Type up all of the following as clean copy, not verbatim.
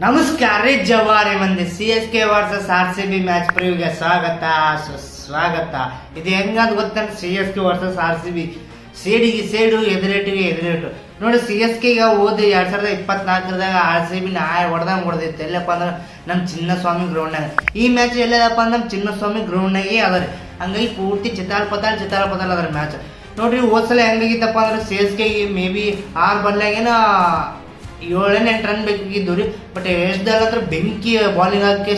ನಮಸ್ಕಾರ ರೀ ಜವಾರಿ ಮಂದಿ. CSK ವರ್ಸಸ್ RCB ಮ್ಯಾಚ್ ಪ್ರಿವ್ಯೂಗೆ ಸ್ವಾಗತ ಸುಸ್ವಾಗತ. ಇದು ಹೆಂಗಂತ ಗೊತ್ತಂದ್ರೆ CSK ವರ್ಸಸ್ RCB ಸೇಡಿಗೆ ಸೇಡು, ಎದುರೇಟಿಗೆ ಎದುರೇಟು. ನೋಡಿ CSK ಈಗ ಓದಿ 2024 RCB ಹೊಡೆದಂಗೆ ಹೊಡೆದಿತ್ತು. ಎಲ್ಲಪ್ಪ ಅಂದ್ರೆ ನಮ್ಮ ಚಿನ್ನಸ್ವಾಮಿ ಗ್ರೌಂಡ್ನಾಗ. ಈ ಮ್ಯಾಚ್ ಎಲ್ಲದಪ್ಪ ಅಂದ್ರೆ ನಮ್ಮ ಚಿನ್ನಸ್ವಾಮಿ ಗ್ರೌಂಡ್ನಾಗೆ ಅದ ರೀ. ಹಂಗಾಗಿ ಪೂರ್ತಿ ಚಿತ್ತಾಲ್ ಅದ್ರ ಮ್ಯಾಚ್. ನೋಡ್ರಿ ಹೋದ್ಸಲ ಹೆಂಗಾಗಿತ್ತಪ್ಪ ಅಂದ್ರೆ CSK ಮೇ ಬಿ 6 ಬಾಲ್ನಾಗೇನ 7-8 ರನ್ ಬೇಕಾಗಿದ್ದು ರೀ. ಬಟ್ ಎಷ್ಟ್ದಾಗ ಹತ್ರ ಬೆಂಕಿ ಬಾಲಿಂಗ್ ಹಾಕಿ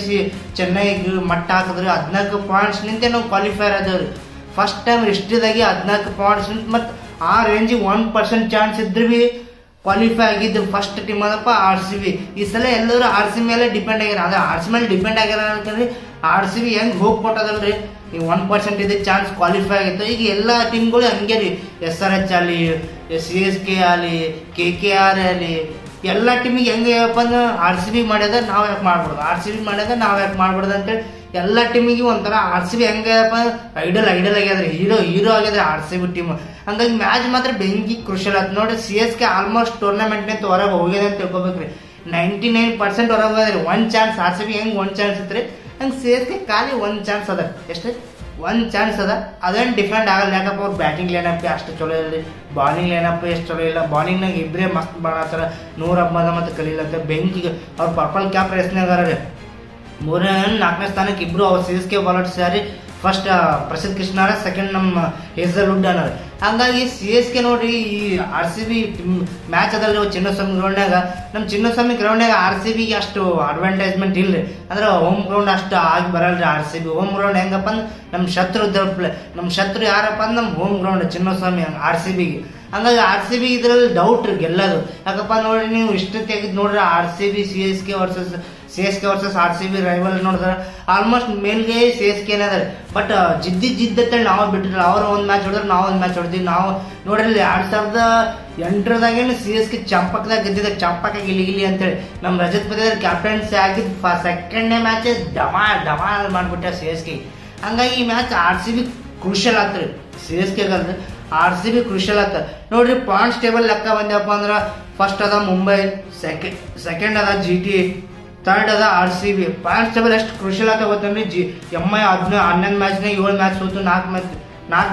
ಚೆನ್ನೈಗೆ ಮಟ್ಟ ಹಾಕಿದ್ರಿ. 14 ಪಾಯಿಂಟ್ಸ್ ನಿಂತೆ ನಾವು ಕ್ವಾಲಿಫೈರ್ ಆದವ್ರಿ. ಫಸ್ಟ್ ಟೈಮ್ ಹಿಸ್ಟ್ರಿದಾಗಿ 14 ಪಾಯಿಂಟ್ಸ್ ನಿಂತ ಮತ್ತು ಆ ರೇಂಜಿಗೆ 1% ಚಾನ್ಸ್ ಇದ್ರೆ ಭೀ ಕ್ವಾಲಿಫೈ ಆಗಿದ್ದು ಫಸ್ಟ್ ಟೀಮ್ ಅದಪ್ಪ RCB. ಈ ಸಲ ಎಲ್ಲರೂ RCB ಮೇಲೆ ಡಿಪೆಂಡ್ ಆಗ್ಯಾರ. ಅದೇ RCB ಮೇಲೆ ಡಿಪೆಂಡ್ ಆಗ್ಯಾರ ಅಂತಂದ್ರೆ RCB ಹೆಂಗೆ ಹೋಗಿ ಕೊಟ್ಟದಲ್ರಿ. ಈಗ 1% ಇದೆ ಚಾನ್ಸ್ ಕ್ವಾಲಿಫೈ ಆಗಿತ್ತು. ಈಗ ಎಲ್ಲ ಟೀಮ್ಗಳು ಹಂಗೆ ರೀ. SRH ಆಗಲಿ, CSK ಆಗಲಿ, KKR ಆಗಲಿ, ಎಲ್ಲ ಟೀಮಿಗೆ ಹೆಂಗೆ ಹೇಳಪ್ಪ ಅಂದ್ರೆ RCB ಮಾಡ್ಯದ ನಾವು ಯಾಕೆ ಮಾಡ್ಬಿಡ್ದು, RCB ಮಾಡ್ಯದ ನಾವು ಯಾಕೆ ಮಾಡ್ಬಿಡ್ದು ಅಂತೇಳಿ ಎಲ್ಲ ಟೀಮಿಗೆ ಒಂಥರ RCB ಹೆಂಗಪ್ಪ ಐಡಲ್ ಆಗ್ಯದ್ರಿ. ಹೀರೋ ಆಗ್ಯದ್ರಿ RCB ಟೀಮ್. ಹಂಗಾಗಿ ಮ್ಯಾಚ್ ಮಾತ್ರ ಬೆಂಕಿ ಕ್ರುಷಲ್ ಆಯ್ತು. ನೋಡಿ CSK ಆಲ್ಮೋಸ್ಟ್ ಟೂರ್ನಮೆಂಟ್ನಿಂದ ಹೊರಗೆ ಹೋಗ್ಯದ ಅಂತ ತಿಳ್ಕೊಬೇಕ್ರಿ. 99% ಹೊರಗೆ ಹೋದ್ರಿ. 1 ಚಾನ್ಸ್ RCB ಹೆಂಗೆ 1 ಚಾನ್ಸ್ ಇತ್ತು ಹಂಗೆ CSK ಖಾಲಿ 1 ಚಾನ್ಸ್ ಅದ. ಎಷ್ಟು 1 ಚಾನ್ಸ್ ಅದ. ಅದೇನು ಡಿಫೆಂಡ್ ಆಗಲ್ಲ. ಯಾಕಪ್ಪ ಅವ್ರು ಬ್ಯಾಟಿಂಗ್ ಲೈನಪ್ ಅಷ್ಟು ಚಲೋ ಇಲ್ಲ, ಬಾಲಿಂಗ್ ಲೈನಪ್ ಎಷ್ಟು ಚಲೋ ಇಲ್ಲ. ಬಾಲಿಂಗ್ನಾಗ ಇಬ್ಬರೇ ಮಸ್ತ್ ಮಾಡತ್ತಾರ. 100 ಮತ್ತು ಕಲೀಲತ್ತ ಬೆಂಕಿಗೆ ಅವ್ರು ಪರ್ಪಲ್ ಕ್ಯಾಪ್ ರೇಸ್ನಾಗ ರೀ. 3ನೇ 4ನೇ ಸ್ಥಾನಕ್ಕೆ ಇಬ್ಬರು ಅವ್ರು CSK ಬಾಲರ್ಸ್ ಯಾರಿ. ಫಸ್ಟ್ ಪ್ರಸಿದ್ಧ ಕೃಷ್ಣ, ಸೆಕೆಂಡ್ ನಮ್ಮ ಹೇಸಲ್ವುಡ್ ಅನ್ನೋರು. ಹಂಗಾಗಿ CSK ನೋಡ್ರಿ ಈ RCB ಮ್ಯಾಚ್ ಅದಲ್ರಿ ಚಿನ್ನಸ್ವಾಮಿ ಗ್ರೌಂಡ್ನಾಗ. ನಮ್ಮ ಚಿನ್ನಸ್ವಾಮಿ ಗ್ರೌಂಡ್ನಾಗ RCBಗೆ ಅಷ್ಟು ಅಡ್ವಾಂಟೇಜ್ಮೆಂಟ್ ಇಲ್ರಿ. ಅಂದ್ರೆ ಹೋಮ್ ಗ್ರೌಂಡ್ ಅಷ್ಟು ಆಗಿ ಬರಲ್ರಿ RCB. ಹೋಮ್ ಗ್ರೌಂಡ್ ಹೆಂಗಪ್ಪ ಅಂದ್ರೆ ನಮ್ಮ ಶತ್ರು ಯಾರಪ್ಪ ಅಂದ್ರೆ ನಮ್ಮ ಹೋಮ್ ಗ್ರೌಂಡ್ ಚಿನ್ನಸ್ವಾಮಿ RCBಗೆ. ಹಂಗಾಗಿ RCB ಇದ್ರಲ್ಲಿ ಡೌಟ್ ರೀ ಗೆಲ್ಲೋದು. ಯಾಕಪ್ಪ ನೋಡ್ರಿ ನೀವು ಇಷ್ಟು ತೆಗೆದು ನೋಡ್ರಿ RCB CSK versus RCB rival ನೋಡಿದ್ರೆ ಆಲ್ಮೋಸ್ಟ್ ಮೇಲ್ಗೆ CSK ಅದ. ಬಟ್ ಜಿದ್ದತ್ತೇಳಿ ನಾವು ಬಿಟ್ಟಿಲ್ಲ. ಅವ್ರು ಒಂದು ಮ್ಯಾಚ್ ಹೊಡೆದ್ರೆ ನಾವು ಒಂದು ಮ್ಯಾಚ್ ಹೊಡೆದ್ವಿ. ನಾವು ನೋಡ್ರಿ 2008 CSK ಚಂಪಕದಾಗ ಗೆದ್ದಿದ್ದ. ಚಂಪಕ ಗಿಲಿ ಅಂತೇಳಿ ನಮ್ಮ ರಜತ್ ಪತಿದಾರ್ ಕ್ಯಾಪ್ಟನ್ಸಿ ಆಗಿದ್ದು ಸೆಕೆಂಡ್ನೇ ಮ್ಯಾಚ್ ಡಮಾಲ್ ಮಾಡಿಬಿಟ್ಟ CSK. ಹಂಗಾಗಿ ಈ ಮ್ಯಾಚ್ RCB ಕ್ರೂಷಲ್ ಆಗ್ತದೆ. CSK ಅಲ್ರಿ RCB ಕ್ರೂಷಲ್ ಆಗ್ತದೆ. ನೋಡ್ರಿ ಪಾಯಿಂಟ್ಸ್ ಟೇಬಲ್ ಲೆಕ್ಕ ಬಂದಪ್ಪ ಅಂದ್ರೆ ಫಸ್ಟ್ ಅದ ಮುಂಬೈ, ಸೆಕೆಂಡ್ ಅದ GT, ಥರ್ಡ್ ಅದ RCB. ಪಾಯಿಂಟ್ಸ್ ಟೇಬಲ್ ಎಷ್ಟು ಕ್ರೂಷಲ್ ಆಗ್ತಾ ಗೊತ್ತಂದ್ರೆ MI 11 ಮ್ಯಾಚ್ನಾಗ 7 ಮ್ಯಾಚ್ ಸೋತು, 4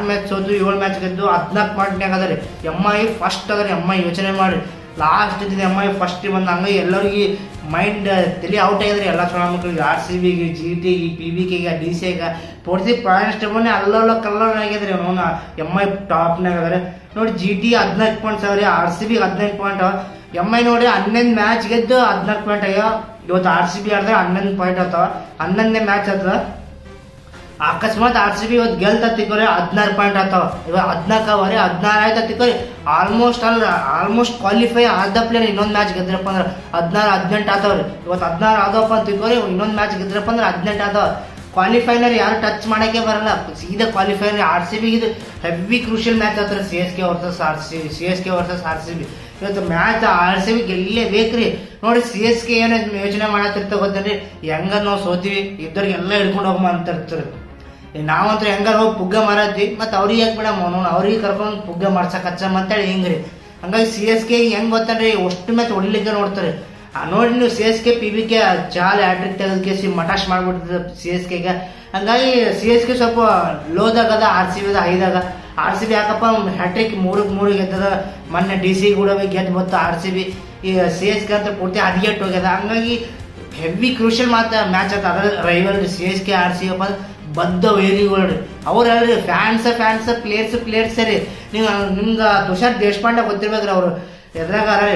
ಮ್ಯಾಚ್ ಸೋತು, 7 ಮ್ಯಾಚ್ ಗೆದ್ದು 14 ಪಾಯಿಂಟ್ನಾಗ ಅದ ರೀ. MI ಫಸ್ಟ್ ಅದ ರೀ. MI ಯೋಚನೆ ಮಾಡಿ ಲಾಸ್ಟ್ ಇದ್ದಿದ್ದು MI ಫಸ್ಟ್ ಬಂದ. ಹಂಗಾಗಿ ಎಲ್ಲರಿಗೆ ಮೈಂಡ್ ತಲೆ ಔಟ್ ಆಗಿದ್ರಿ ಎಲ್ಲ ಚಲೋ ಮಕ್ಕಳಿಗೆ. RCBಗೆ, GTಗೆ, PBKಗೆ, DCಗೆ ಪೂರ್ತಿ ಪಾಯಿಂಟ್ಸ್ ಟೇಬಲ್ನೇ ಕಲ್ಲರ್ ಆಗ್ಯದ್ರಿ. ಅವನು MI ಟಾಪ್ನಾಗ ಅದಾರೆ ನೋಡಿ. GT 14 ಪಾಯಿಂಟ್ಸ್ ಅವ ರೀ. RCB 15 ಪಾಯಿಂಟ್ ಅವ. MI ನೋಡಿ 11 ಮ್ಯಾಚ್ ಗೆದ್ದು 14 ಪಾಯಿಂಟ್ ಆಗ್ಯಾವ. ಇವತ್ತು RCB ಆಡಿದ್ರೆ 11 ಪಾಯಿಂಟ್ ಆಗ್ತಾವ. 11ನೇ ಮ್ಯಾಚ್ ಆಗ್ತದ. ಅಕಸ್ಮಾತ್ RCB ಇವತ್ತು ಗೆಲ್ತ ತಿಕ್ಕೋರಿ 16 ಪಾಯಿಂಟ್ ಆಗ್ತಾವ. ಇವಾಗ 14 ಅವರಿ, 16 ಆಯ್ತಾ ತಿಕ್ಕೋರಿ. ಆಲ್ಮೋಸ್ಟ್ ಕ್ವಾಲಿಫೈ ಆದ ಪ್ಲೇಯರ್ ಇನ್ನೊಂದು ಮ್ಯಾಚ್ ಗೆದ್ರಪ್ಪ ಅಂದ್ರೆ 16-18 ಆಗ್ತಾವ್ರಿ. ಇವತ್ತು 16 ಆದವಪ್ಪ ಅಂತ ತಿಕ್ಕೋರಿ. ಇನ್ನೊಂದು ಮ್ಯಾಚ್ ಗೆದ್ರಪ್ಪ ಅಂದ್ರೆ 18 ಆಗ್ತಾವ. ಕ್ವಾಲಿಫೈನರ್ ಯಾರು ಟಚ್ ಮಾಡೋಕ್ಕೆ ಬರಲ್ಲ. ಸೀದಾ ಕ್ವಾಲಿಫೈನರ್ RCB ಇದು ಹೆವಿ ಕ್ರೂಷಿಯಲ್ ಮ್ಯಾಚ್ ಆಗ್ತಾರೆ. CSK versus RCB. ಇವತ್ತು ಮ್ಯಾಚ್ RCB ಗೆಲ್ಲೇಬೇಕ್ರಿ. ನೋಡಿ CSK ಏನೋ ಯೋಚನೆ ಮಾಡತ್ತಿರ್ತಾವ ಗೊತ್ತೇನ್ರಿ. ಹೆಂಗ ನಾವು ಸೋತೀವಿ ಇದ್ದವ್ರಿಗೆಲ್ಲ ಹಿಡ್ಕೊಂಡು ಹೋಗಮ್ಮ ಅಂತ ಇರ್ತಾರೆ. ನಾವಂತೂ ಹೆಂಗಾರ ಹೋಗಿ ಪುಗ್ಗ ಮಾರತ್ವಿ. ಮತ್ತು ಅವ್ರಿಗೆ ಯಾಕೆ ಬಿಡಮ್ಮ ನೋಡು, ಅವ್ರಿಗೆ ಕರ್ಕೊಂಡು ಪುಗ್ಗ ಮಾಡ್ಸಕ್ಕೆ ಹಚ್ಚಮ್ಮ ಅಂತೇಳಿ ಹಿಂಗ್ರಿ. ಹಂಗಾಗಿ CSK ಹೆಂಗೆ ಗೊತ್ತೇನ್ರಿ ಅಷ್ಟು ಮ್ಯಾಚ್ ಹೊಡಿಲಿಕ್ಕೆ ನೋಡ್ತಾರೆ. ನೋಡಿ ನೀವು CSK PBK ಚಾಲ್ ಹ್ಯಾಟ್ರಿಕ್ ತೆಗೆದ ಕೇಸಿ ಮಟಾಶ್ ಮಾಡ್ಬಿಡ್ತದೆ CSKಗೆ. ಹಂಗಾಗಿ CSK ಸ್ವಲ್ಪ ಲೋದಾಗದ, RCB ಹೈದಾಗ. RCB ಯಾಕಪ್ಪ ಹ್ಯಾಟ್ರಿಕ್ 3 ಗೆದ್ದದ. ಮೊನ್ನೆ DC ಕೂಡ ಗೆದ್ದು ಬಂತು RCB. ಈ CSK ಅಂತ ಪೂರ್ತಿ ಹದಿಗೆಟ್ಟು ಹೋಗ್ಯದ. ಹಂಗಾಗಿ ಹೆವಿ ಕ್ರೂಷಿಯಲ್ ಮ್ಯಾಚ್ ಆಯ್ತು. ಅದರ ರೈವಲ್ RCB ಬದ್ಧ ವೈರಿಗಳು ರೀ. ಅವ್ರು ಹೇಳ್ರಿ ಫ್ಯಾನ್ಸ್ ಪ್ಲೇಯರ್ಸ್ ರೀ. ನಿಮ್ಗೆ ತುಷಾರ್ ದೇಶಪಾಂಡೆ ಗೊತ್ತಿರ್ಬೇಕ್ರಿ. ಅವರು ಎದ್ರಾಗ ರೀ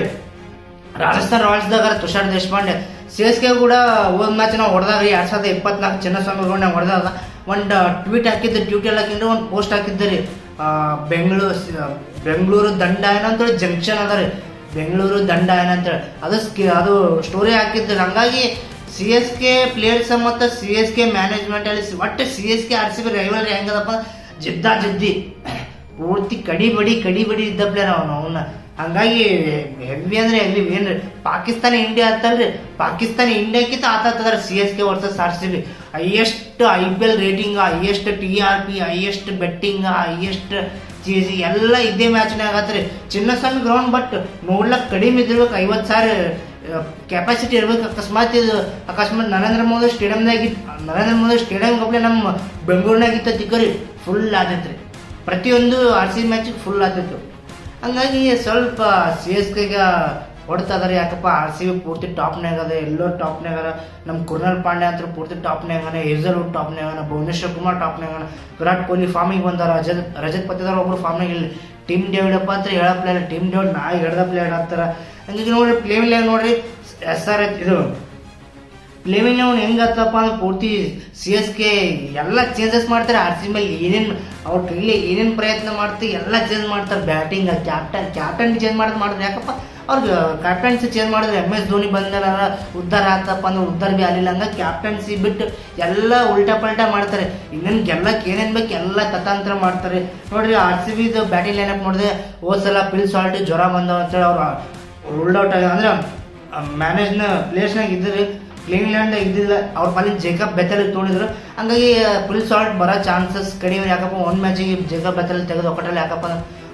ರಾಜಸ್ಥಾನ್ ರಾಯಲ್ಸ್ದಾಗ ತುಷಾರ್ ದೇಶಪಾಂಡೆ. CSK ಕೂಡ ಒಂದು ಮ್ಯಾಚ್ ನಾವು ಹೊಡೆದಾಗ 2024 ಚಿನ್ನಸ್ವಾಮಿ ಗ್ರೌಂಡ್ನಾಗ ಹೊಡೆದಾಗ ಒಂದು ಟ್ವೀಟ್ ಹಾಕಿದ್ದು, ಟ್ವೀಟಲ್ಲಿ ಹಾಕಿದ್ರೆ ಒಂದು ಪೋಸ್ಟ್ ಹಾಕಿದ್ರಿ. ಬೆಂಗಳೂರು ದಂಡ ಏನಂತೇಳಿ ಜಂಕ್ಷನ್ ಅದ ರೀ. ಬೆಂಗಳೂರು ದಂಡ ಏನಂತೇಳಿ ಅದು ಸ್ಟೋರಿ ಹಾಕಿದ್ರು. ಹಂಗಾಗಿ CSK ಪ್ಲೇಯರ್ಸ್ ಮತ್ತು CSK ಮ್ಯಾನೇಜ್ಮೆಂಟಲ್ಲಿ ಒಟ್ಟು CSK RCB ರೈವಲ್ರಿ ಹೆಂಗದಪ್ಪ ಜಿದ್ದಿ ಪೂರ್ತಿ ಕಡಿಬಡಿ ಇದ್ದ ಪ್ಲೇಯರ್ ಅವನ್ನ. ಹಂಗಾಗಿ ಹೆವಿ ಅಂದ್ರೆ ಹೆವಿ ಏನ್ರಿ. ಪಾಕಿಸ್ತಾನ ಇಂಡಿಯಾ ಅಂತಲ್ರಿ. ಪಾಕಿಸ್ತಾನ ಇಂಡಿಯಾಕ್ಕಿಂತ ಆತದ್ರ CSK versus RCB. Highest IPL rating, highest TRP, highest betting, highest ಚೀಸಿ ಎಲ್ಲ ಇದೇ ಮ್ಯಾಚ್ನಾಗ ಆಗತ್ರಿ. ಚಿನ್ನಸ್ವಾಮಿ ಗ್ರೌಂಡ್ ಬಟ್ ನೋಡ್ಲಕ್ ಕಡಿಮೆ ಇದ್ದಿರ್ಬೇಕು. 50,000 ಕೆಪಾಸಿಟಿ ಇರ್ಬೇಕು. ಅಕಸ್ಮಾತ್ ನರೇಂದ್ರ ಮೋದಿ ಸ್ಟೇಡಿಯಂ ಒಬ್ಬಳೆ ನಮ್ಮ ಬೆಂಗಳೂರಿನಾಗಿತ್ತ ತಿಕ್ಕರಿ ಫುಲ್ ಆತೈತ್ರಿ. ಪ್ರತಿಯೊಂದು RCB ಮ್ಯಾಚಿಗೆ ಫುಲ್ ಆತಿತ್ತು. ಹಂಗಾಗಿ ಸ್ವಲ್ಪ CSKಗೆ ಹೊಡ್ತದಾರೆ. ಯಾಕಪ್ಪ RCB ಪೂರ್ತಿ ಟಾಪ್ನಾಗ ಅದ, ಎಲ್ಲರೂ ಟಾಪ್ನಾಗ ಅದ. ನಮ್ಮ ಕೃಣಾಲ್ ಪಾಂಡ್ಯ ಅಂತ ಪೂರ್ತಿ ಟಾಪ್ನಾಗ, ಹೇಜಲ್ವುಡ್ ಟಾಪ್ನಾಗ, ಭುವನೇಶ್ವರ್ ಕುಮಾರ್ ಟಾಪ್ನಾಗ, ವಿರಾಟ್ ಕೊಹ್ಲಿ ಫಾರ್ಮಿಗೆ ಬಂದಾರ, ರಜತ್ ಪತಿದಾರ್ ಒಬ್ರು ಫಾರ್ಮ್ನಾಗ ಇಲ್ಲ. ಟೀಮ್ ಡೇವಿಡ್ ಅಪ್ಪ ಅಂತ ಹೇಳೋ ಪ್ಲೇಯರ್, ಟೀಮ್ ಡೇವಿಡ್ ನಾ ಹಿಡ್ದ ಪ್ಲೇಯರ್ ಆಗ್ತಾರ. ಹಂಗಾಗಿ ನೋಡ್ರಿ ಪ್ಲೇವಿಂಗ್ ನೋಡ್ರಿ SRH ಇದು ಪ್ಲೇವಿಂಗ್ ಹೆಂಗತ್ತಪ್ಪ ಅಂದ್ರೆ ಪೂರ್ತಿ CSK ಎಲ್ಲ ಚೇಂಜಸ್ ಮಾಡ್ತಾರೆ. RCB ಮೇಲೆ ಏನೇನು ಅವ್ರ ಕೈಲಿ ಏನೇನು ಪ್ರಯತ್ನ ಮಾಡ್ತೀವಿ ಎಲ್ಲ ಚೇಂಜ್ ಮಾಡ್ತಾರೆ. ಬ್ಯಾಟಿಂಗ್ ಕ್ಯಾಪ್ಟನ್ ಚೇಂಜ್ ಮಾಡ್ತಾರೆ. ಯಾಕಪ್ಪ ಅವ್ರಿಗೆ ಕ್ಯಾಪ್ಟನ್ಸಿ ಚೇಂಜ್ ಮಾಡಿದ್ರೆ MS ಧೋನಿ ಬಂದಾರ ಉದ್ದಾರ ಆಗ್ತಪ್ಪ ಅಂದ್ರೆ ಉದ್ದಾರ ಬಿ ಆಗಲಿಲ್ಲ. ಹಂಗ ಕ್ಯಾಪ್ಟನ್ಸಿ ಬಿಟ್ಟು ಎಲ್ಲ ಉಲ್ಟಾ ಪಲ್ಟಾ ಮಾಡ್ತಾರೆ. ಇನ್ನೇನು ಗೆಲ್ಲಕ್ಕೆ ಏನೇನು ಬೇಕು ಎಲ್ಲ ತತಾಂತರ ಮಾಡ್ತಾರೆ. ನೋಡ್ರಿ RCBದು ಬ್ಯಾಟಿಂಗ್ ಲೈನಪ್ ನೋಡಿದ್ರೆ ಹೋದ್ಸಲ ಪಿಲ್ ಸಾಲ್ಟ್ ಜ್ವರ ಬಂದವ ಅಂತೇಳಿ ಅವ್ರು ರೂಲ್ಡ್ ಔಟ್ ಆಗ ಅಂದ್ರೆ ಮ್ಯಾನೇಜ್ನ ಪ್ಲೇಸ್ನಾಗ ಇದ್ರಿ, ಕ್ಲೀನ್ಲ್ಯಾಂಡ್ ಇದ್ದಿಲ್ಲ. ಅವ್ರ ಪಾಲಿನ ಜೇಕಬ್ ಬೆಥೆಲ್ ತೊಗೊಂಡಿದ್ರು. ಹಂಗಾಗಿ ಪಿಲ್ ಸಾಲ್ಟ್ ಬರೋ ಚಾನ್ಸಸ್ ಕಡಿಮೆ. ಯಾಕಪ್ಪ 1 ಮ್ಯಾಚಿಗೆ ಜೇಕಬ್ ಬೆಥೆಲ್ ತೆಗೆದು ಒಕ್ಕಟಲ್ಲಿ. ಯಾಕಪ್ಪ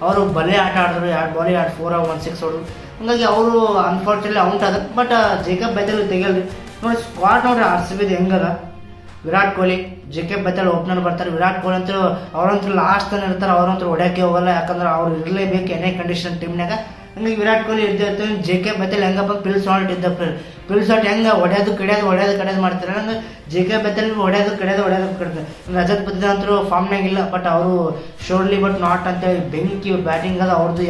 ಅವರು ಬಲೆ ಆಟ ಆಡಿದ್ರು, 2 ಬಾಲಿಗೆ 4 1 6 ಹೊಡೆದ್ರು. ಹಂಗಾಗಿ ಅವರು ಅನ್ಫಾರ್ಚುನೇಟ್ಲಿ ಔಟ್ ಆದ. ಬಟ್ ಜೇಕಬ್ ಬೆಥೆಲ್ ತೆಗಿಯಲ್ರಿ. ನೋಡಿ ಸ್ಕ್ವಾಡ್ ನೋಡ್ರಿ RCBದು ಹೆಂಗದ. Virat Kohli, Jacob Bethell opener ಬರ್ತಾರೆ. ವಿರಾಟ್ ಕೊಹ್ಲಿ ಅಂತೂ ಅವ್ರಂತೂ ಲಾಸ್ಟ್ ತನ ಇರ್ತಾರೆ. ಅವ್ರಂತೂ ಹೊಡ್ಯೋಕ್ಕೆ ಹೋಗಲ್ಲ. ಯಾಕಂದ್ರೆ ಅವ್ರು ಇರಲೇಬೇಕು ಎನೇ ಕಂಡೀಷನ್ ಟೀಮ್ನಾಗ. ಹಂಗಾಗಿ ವಿರಾಟ್ ಕೊಹ್ಲಿ ಇರ್ತಿರ್ತಾರೆ. ಜೇಕಬ್ ಬೆಥೆಲ್ ಹೆಂಗಪ್ಪ ಪಿಲ್ ಸಾಲ್ಟ್ ಇದ್ದ ಪಿಲ್ ಸಾಲ್ಟ್ ಹೆಂಗೆ ಹೊಡೆಯೋದು ಕಡೆಯೋದು ಮಾಡ್ತಾರೆ. ಅಂದ್ರೆ ಜೇಕಬ್ ಬೆಥೆಲ್ ಹೊಡೆಯೋದು ಕಡೆಯೋದು. ರಜತ್ ಪತಿದಾರ್ ಅಂತೂ ಫಾರ್ಮ್ನಾಗಿಲ್ಲ. ಬಟ್ ಅವರು ಶೋರ್ಲಿ ಬಟ್ ನಾಟ್ ಅಂತೇಳಿ ಬೆಂಕಿ ಬ್ಯಾಟಿಂಗ್ ಅದ ಅವ್ರದ್ದು.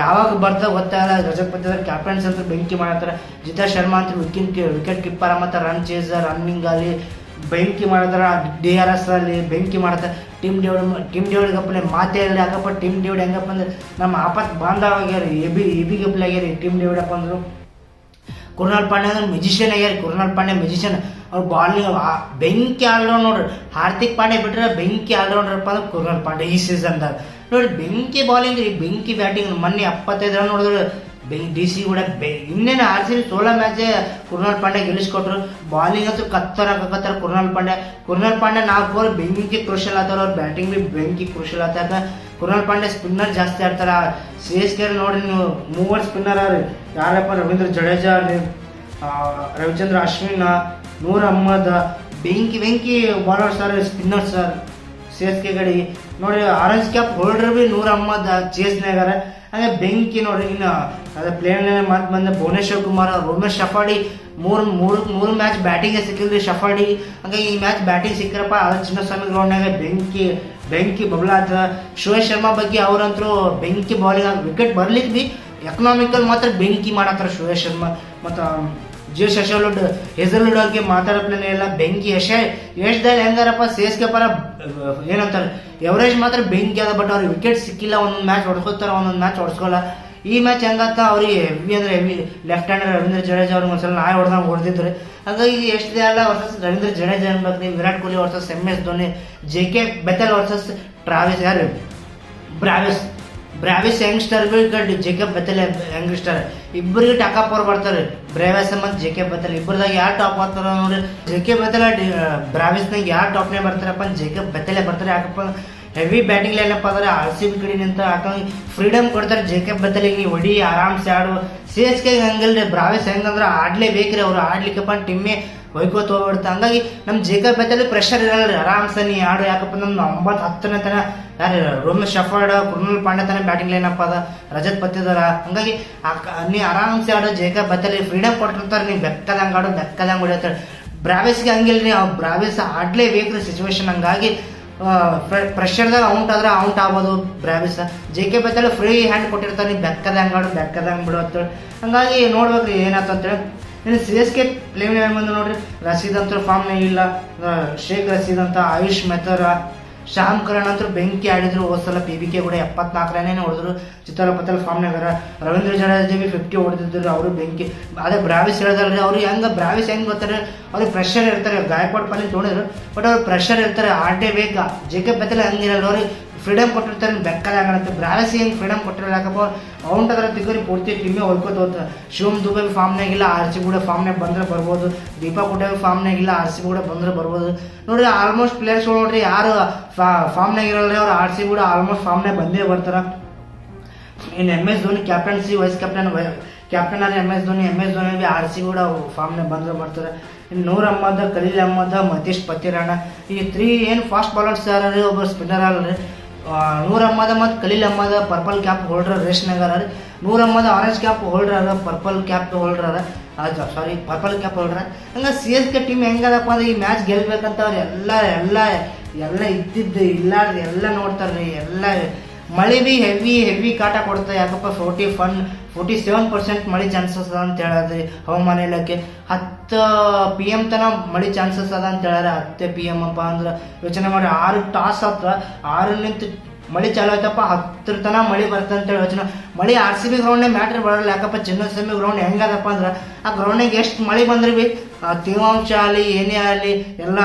ಯಾವಾಗ ಬರ್ತಾ ಗೊತ್ತಾಗಲ್ಲ. ರಜತ್ ಪತಿದಾರ್ ಕ್ಯಾಪ್ಟನ್ಸ್ ಅಂತ ಬೆಂಕಿ ಮಾಡ್ತಾರೆ. ಜಿತಾ ಶರ್ಮಾ ಅಂತ ವಿಕೆಟ್ ಕೀಪರ್ ಮತ್ತು ರನ್ ಚೇಸರ್, ರನ್ನಿಂಗ್ ಅಲ್ಲಿ ಬೆಂಕಿ ಮಾಡ್ತಾರೆ. DRS ಅಲ್ಲಿ ಬೆಂಕಿ ಮಾಡ್ತಾರೆ. ಟೀಮ್ ಡೇವಿಡ್ ಗಪ್ಪಲೆ ಮಾತೇ ಇಲ್ಲ. ಯಾಕಪ್ಪ ಟೀಮ್ ಡೇವಿಡ್ ಹೆಂಗಪ್ಪ ಅಂದ್ರೆ ನಮ್ಮ ಆಪತ್ ಬಾಂಧವ ಆಗ್ಯಾರ. ಎಬಿ ಗಪ್ಪಲೆ ಆಗ್ಯಾರ ಟೀಮ್ ಡೇವಿಡ್ ಅಪ್ಪ ಅಂದ್ರು. ಕೃಣಾಲ್ ಪಾಂಡ್ಯ ಅಂದ್ರೆ ಮೆಜಿಷಿಯನ್ ಆಗ್ಯಾರ. ಕೃಣಾಲ್ ಪಾಂಡ್ಯ ಮೆಜಿಷಿಯನ್. ಅವ್ರು ಬಾಲಿಂಗ್ ಬೆಂಕಿ ಆಲ್ರೌಂಡ್ ನೋಡ್ರಿ. ಹಾರ್ದಿಕ್ ಪಾಂಡ್ಯ ಬಿಟ್ರೆ ಬೆಂಕಿ ಆಲ್ರೌಂಡರ್ಪ್ಪ ಅಂದ್ರೆ ಕೃಣಾಲ್ ಪಾಂಡ್ಯ ಈ ಸೀಸನ್ದಾಗ ನೋಡಿ. ಬೆಂಕಿ ಬಾಲಿಂಗ್ ರೀ, ಬೆಂಕಿ ಬ್ಯಾಟಿಂಗ್. ಮೊನ್ನೆ 75 ರನ್ ನೋಡಿದ್ರು DC ಕೂಡ. ಇನ್ನೇನು RCB 16 ಮ್ಯಾಚೇ ಕೃಣಾಲ್ ಪಾಂಡ್ಯ ಗೆಲ್ಲಿಸ್ಕೊಟ್ರು. ಬಾಲಿಂಗ್ ಅಂತೂ ಕತ್ತರ ಕೃಣಾಲ್ ಪಾಂಡ್ಯ 4 ಓವರ್ ಬೆಂಕಿ ಕ್ರೂಷಲ್ ಆತಾರ. ಅವ್ರ ಬ್ಯಾಟಿಂಗ್ ಬಿ ಬೆಂಕಿ ಕ್ರೂಷಲ್ ಆತಾಗ. ಕೃಣಾಲ್ ಪಾಂಡ್ಯ ಸ್ಪಿನ್ನರ್ ಜಾಸ್ತಿ ಆಡ್ತಾರ. CSK ನೋಡ್ರಿ ನೀವು 3 ಸ್ಪಿನ್ನರ್ ಅವ್ರಿ. ಯಾರಪ್ಪ? ರವೀಂದ್ರ ಜಡೇಜಾ, ರವಿಚಂದ್ರ ಅಶ್ವಿನ್, ನೂರ್ ಅಹ್ಮದ್. ಬೆಂಕಿ bowler sir, spinner sir CSK ಗಡಿ ನೋಡ್ರಿ. ಆರೆಂಜ್ ಕ್ಯಾಪ್ ಹೋಲ್ಡರ್ ಬಿ ನೂರ್ ಅಹ್ಮದ್ ಚೇಸ್ನಾಗಾರ. ಹಾಗೆ ಬೆಂಕಿ ನೋಡ್ರಿ. ಇನ್ನು ಅದೇ ಪ್ಲೇಯರ್ ಮಾತು ಬಂದ ಭುವನೇಶ್ವರ್ ಕುಮಾರ್, ರೋಮೇಶ್ ಶಫಾಡಿ. ಮೂರು ಮ್ಯಾಚ್ ಬ್ಯಾಟಿಂಗ್ ಸಿಕ್ಕಿಲ್ರಿ ಶಫಾಡಿ. ಹಂಗಾಗಿ ಈ ಮ್ಯಾಚ್ ಬ್ಯಾಟಿಂಗ್ ಸಿಕ್ಕರಪ್ಪ. ಅದು ಚಿನ್ನಸ್ವಾಮಿ ಗ್ರೌಂಡ್ನಾಗ ಬೆಂಕಿ ಬಬ್ಲಾತ. ಶ್ರೇಯಸ್ ಶರ್ಮಾ ಬಗ್ಗೆ ಅವ್ರಂತರೂ ಬೆಂಕಿ ಬಾಲಿಂಗ್. ವಿಕೆಟ್ ಬರ್ಲಿಕ್ಕೆ ಬಿ ಎಕನಾಮಿಕಲ್ ಮಾತ್ರ ಬೆಂಕಿ ಮಾಡತ್ತಾರ ಶ್ರೇಯಸ್ ಶರ್ಮಾ. ಮತ್ತು ಹೇಜಲ್ವುಡ್ ಬಗ್ಗೆ ಮಾತಾಡಪ್ಲೇನೆ ಇಲ್ಲ. ಬೆಂಕಿ ಯಶ್ದಾಗ ಹೆಂಗಾರಪ್ಪ CSK ಪರ ಏನಂತಾರೆ ಎವರೇಜ್ ಮಾತ್ರ ಬೆಂಕಿ ಅದ. ಬಟ್ ಅವ್ರಿಗೆ ವಿಕೆಟ್ ಸಿಕ್ಕಿಲ್ಲ. ಒಂದೊಂದು ಮ್ಯಾಚ್ ಹೊಡ್ಸ್ಕೊತಾರ, ಒಂದೊಂದು ಮ್ಯಾಚ್ ಹೊಡ್ಸ್ಕೊಲ್ಲ. ಈ ಮ್ಯಾಚ್ ಹೆಂಗತ್ತ ಅವ್ರಿಗೆ heavy left hander Ravindra Jadeja ಅವ್ರಿಗೆ ಒಂದ್ಸಲ ನಾಯಿ ಹೊಡೆದಂಗೆ ಹೊಡೆದಿದ್ರು. ಹಾಗಾಗಿ ಎಷ್ಟೇ ಅಲ್ಲ ವರ್ಸಸ್ ರವೀಂದ್ರ ಜಡೇಜಾ ಅನ್ಬೇಕ್ರಿ. Virat Kohli versus MS Dhoni. JK Bethell versus Brevis youngster Jacob Bethell youngster. ಇಬ್ಬರಿಗೆ ಟಾಕಪ್ ಅವ್ರು ಬರ್ತಾರೆ. ಬ್ರಾವಿಸ್ ಮತ್ತು JK ಬೆಥೆಲ್ ಇಬ್ಬರದಾಗ ಯಾರು ಟಾಪ್ ಆಗ್ತಾರ ನೋಡಿ. JK ಬೆಥೆಲ್ ಬ್ರಾವಿಸ್ನಾಗ ಯಾರು ಟಾಪ್ನೇ ಬರ್ತಾರಪ್ಪ? JK ಬೆಥೆಲ್ ಬರ್ತಾರೆ. ಯಾಕಪ್ಪ ಹೆವಿ ಬ್ಯಾಟಿಂಗ್ ಲೈನಪ್ ಆದರೆ RCB ಕಡೆ ನಿಂತ ಹಾಕಂಗೆ ಫ್ರೀಡಮ್ ಕೊಡ್ತಾರೆ. JK ಬೆಥೆಲ್ಗೆ ನೀವು ಹೊಡಿ ಆರಾಮ್ಸೆ ಆಡು. CSK ಹಂಗಿಲ್ರಿ. ಬ್ರಾವಿಸ್ ಹೆಂಗಂದ್ರೆ ಆಡ್ಲೇಬೇಕ್ರಿ. ಅವ್ರು ಆಡ್ಲಿಕ್ಕಪ್ಪ ಟೀಮೇ ಹೊಯ್ಕೋತ ಹೋಗ್ಬಿಡ್ತ. ಹಂಗಾಗಿ ನಮ್ಮ JK ಬೆಥೆಲ್ ಪ್ರೆಷರ್ ಇರಲ್ರಿ. ಆರಾಮ್ಸೆ ನೀ ಆಡು. ಯಾಕಪ್ಪ ನಮ್ಮ 9-10ನೇ ತನ ಯಾರು ರೋಮೇಶ್ ಶಫರ್ಡ್, ಕೃಣಾಲ್ ಪಾಂಡ್ಯ ತನ ಬ್ಯಾಟಿಂಗ್ ಲೈನಪ್ ಅದ, ರಜತ್ ಪತಿದಾರ. ಹಂಗಾಗಿ ನೀ ಆರಾಮ್ಸೆ ಆಡು. JK ಬೆಥೆಲ್ ಫ್ರೀಡಮ್ ಕೊಟ್ಟಿರ್ತಾರೆ. ನೀವು ಬೆಕ್ಕದಂಗೆ ಆಡು, ಬೆಕ್ಕದಂಗೆ ಹೊಡಿತಾರೆ. ಬ್ರಾವಿಸ್ಗೆ ಹಂಗಿಲ್ರಿ. ಬ್ರಾವಿಸ್ ಆಡ್ಲೇಬೇಕ್ರಿ ಸಿಚುವೇಶನ್. ಹಂಗಾಗಿ ಪ್ರೆಷರ್ದಾಗ ಔಟ್ ಆಗ್ಬೋದು Brevis. JK Bethell free hand ಕೊಟ್ಟಿರ್ತಾರೆ. ನೀವು ಬೆಕ್ಕದಂಗೆ ಆಡು, ಬೆಕ್ಕದಂಗೆ ಬಿಡು ಅಂತೇಳಿ. ಹಂಗಾಗಿ ನೋಡ್ಬೇಕ್ರಿ ಏನಾಯ್ತಂತೇಳಿ. ಇನ್ನು CSK ಪ್ಲೇವಿಂಗ್ ಬಂದು ನೋಡ್ರಿ. ರಶೀದ್ ಅಂತೂ ಫಾರ್ಮ್ನಾಗ ಇಲ್ಲ. ಶೇಖ್ ರಶೀದ್ ಅಂತ, ಆಯುಷ್ ಮೆಹ್ತಾ, ಶ್ಯಾಮ್ ಕರಣ್ ಅಂತೂ ಬೆಂಕಿ ಆಡಿದ್ರು. ಹೋದ್ಸಲ PBK ಕೂಡ 74 ರನ್ನೇ ಹೊಡೆದ್ರು. ಚಿತ್ತಾರ ಪಟೇಲ್ ಫಾರ್ಮ್ನಾಗಾರ. ರವೀಂದ್ರ ಜಡೇಜಾ 50 ಹೊಡೆದಿದ್ರು. ಅವರು ಬೆಂಕಿ. ಅದೇ ಬ್ರಾವಿಸ್ ಹೇಳ್ದಲ್ರಿ. ಅವ್ರಿಗೆ ಬ್ರಾವಿಸ್ ಹೆಂಗೆ ಗೊತ್ತಾರೆ? ಅವ್ರಿಗೆ ಪ್ರೆಷರ್ ಇರ್ತಾರೆ. ಗಾಯಕ್ವಾಡ್ ಪಾಲಿನ ತೊಗೊಂಡಿದ್ರು. ಬಟ್ ಅವ್ರಿಗೆ ಪ್ರೆಷರ್ ಇರ್ತಾರೆ. ಆಡೇ ಬೇಕಾ. JK Bethell ಹಂಗಿರಲ್ಲ. ಅವ್ರಿಗೆ ಫ್ರೀಡಮ್ ಕೊಟ್ಟಿರ್ತಾರೆ. ಬೆಕ್ಕದಾಗತ್ತೆ. ಬ್ರಾವಿಸ್ ಹೆಂಗೆ ಫ್ರೀಡಮ್ ಕೊಟ್ಟಿರಲ್ಲ. ಯಾಕಪ್ಪ ಔಟ್ ಅದರ ತಿಕ್ಕರಿ ಪೂರ್ತಿ ಟೀಮೇ ಹೊಲ್ಕೋತ ಹೋಗ್ತಾರೆ. ಶಿವಮ್ ದುಬೆ ಫಾರ್ಮ್ನಾಗಿಲ್ಲ. RCB ಕೂಡ ಫಾರ್ಮ್ನಾಗ ಬಂದ್ರೆ ಬರ್ಬೋದು. ದೀಪಾ ಕುಟೆ ಫಾರ್ಮ್ನಾಗಿಲ್ಲ. RCB ಕೂಡ ಬಂದ್ರೆ ಬರ್ಬೋದು. ನೋಡ್ರಿ ಆಲ್ಮೋಸ್ಟ್ ಪ್ಲೇಯರ್ಸ್ಗಳು ನೋಡ್ರಿ ಯಾರು ಫಾರ್ಮ್ನಾಗ ಇರಲ್ರಿ. ಅವ್ರು RCB ಕೂಡ ಆಲ್ಮೋಸ್ಟ್ ಫಾರ್ಮ್ನಾಗ ಬಂದೇ ಬರ್ತಾರ. ಇನ್ನು MS Dhoni captaincy, vice captain captain ಆದ್ರೆ MS ಧೋನಿ ಬಿ RC ಕೂಡ ಫಾರ್ಮ್ನಾಗ ಬಂದ್ರೆ ಬರ್ತಾರೆ. ಇನ್ನು ನೂರ್ ಅಹ್ಮದ್, ಖಲೀಲ್ ಅಹ್ಮದ್, ಮತೀಶ್ ಪತಿರಾಣ ಈ 3 ಏನು ಫಾಸ್ಟ್ ಬಾಲರ್ಸ್ ಯಾರು ಒಬ್ಬರು ಸ್ಪಿನ್ನರ್ ಅಲ್ರಿ. ನೂರ್ ಅಹ್ಮದ್ ಮತ್ತು Khaleel Ahmed purple cap holder ರೇಸ್ನಾಗ ರೀ. Noor Ahmad orange cap holder ಅದ, ಪರ್ಪಲ್ ಕ್ಯಾಪ್ ಹೋಲ್ಡರ್ ಅದ, ಪರ್ಪಲ್ ಕ್ಯಾಪ್ ಹೋಲ್ಡರ್. ಹಂಗೆ CSK ಟೀಮ್ ಹೆಂಗದಪ್ಪ ಅಂದ್ರೆ ಈ ಮ್ಯಾಚ್ ಗೆಲ್ಬೇಕಂತ ಅವ್ರು ಎಲ್ಲ ಇದ್ದಿದ್ದು ಇಲ್ಲಾರ್ದು ಎಲ್ಲ ನೋಡ್ತಾರ್ರಿ. ಎಲ್ಲ ಮಳೆ ಬಿ ಹೆವಿ ಕಾಟ ಕೊಡ್ತಾರೆ. ಯಾಕಪ್ಪ 47% ಮಳೆ ಚಾನ್ಸಸ್ ಅದ ಅಂತ ಹೇಳದ್ರಿ ಹವಾಮಾನ ಇಲಾಖೆ. 10 PM ತನ ಮಳೆ ಚಾನ್ಸಸ್ ಅದ ಅಂತ ಹೇಳ್ಯಾರ. 10 PM ಅಪ್ಪ ಅಂದ್ರೆ ಯೋಚನೆ ಮಾಡಿ 6 ಟಾಸ್ ಹತ್ರ 6 ಮಳೆ ಚಾಲು ಆಯ್ತಪ್ಪ, 10 ತನ ಮಳೆ ಬರ್ತದೆ ಅಂತೇಳಿ ಯೋಚನೆ. ಮಳೆ RCB ಗ್ರೌಂಡ್ ಮ್ಯಾಟ್ರ್ ಬರಲ್ಲ. ಯಾಕಪ್ಪ ಚಿನ್ನಸ್ವಾಮಿ ಗ್ರೌಂಡ್ ಹೆಂಗದಪ್ಪ ಅಂದ್ರೆ ಆ ಗ್ರೌಂಡಿಗೆ ಎಷ್ಟು ಮಳೆ ಬಂದ್ರೆ ಬಿ ತೇವಾಂಶ ಆಗಲಿ ಏನೇ ಆಗಲಿ ಎಲ್ಲ